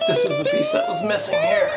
This is the piece that was missing here.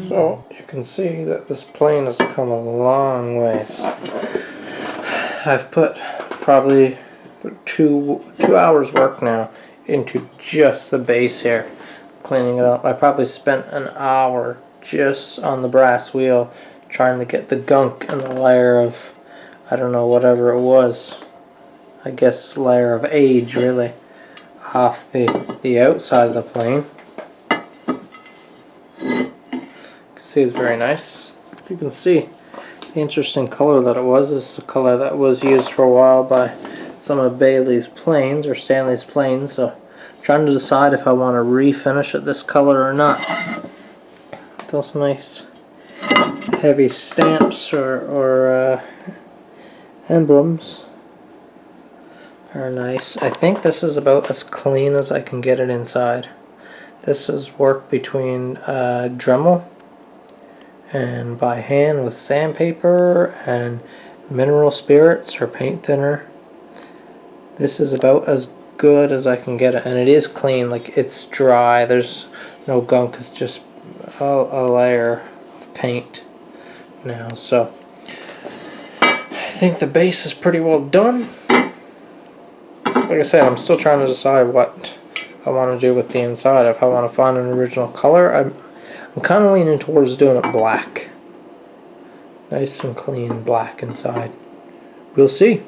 So you can see that this plane has come a long ways. I've put probably two hours work now into just the base here, cleaning it up. I probably spent an hour just on the brass wheel trying to get the gunk and the layer of, I don't know, whatever it was, I guess layer of age really, off the outside of the plane. See, it's very nice. You can see the interesting color that it was. This is the color that was used for a while by some of Bailey's planes or Stanley's planes. So I'm trying to decide if I want to refinish it this color or not. Those nice heavy stamps or emblems are nice. I think this is about as clean as I can get it inside. This is work between Dremel and by hand with sandpaper and mineral spirits or paint thinner. This is about as good as I can get it, and it is clean, like it's dry, there's no gunk, it's just a layer of paint now. So I think the base is pretty well done. Like I said, I'm still trying to decide what I want to do with the inside. If I want to find an original color, I'm kind of leaning towards doing it black. Nice and clean black inside. We'll see.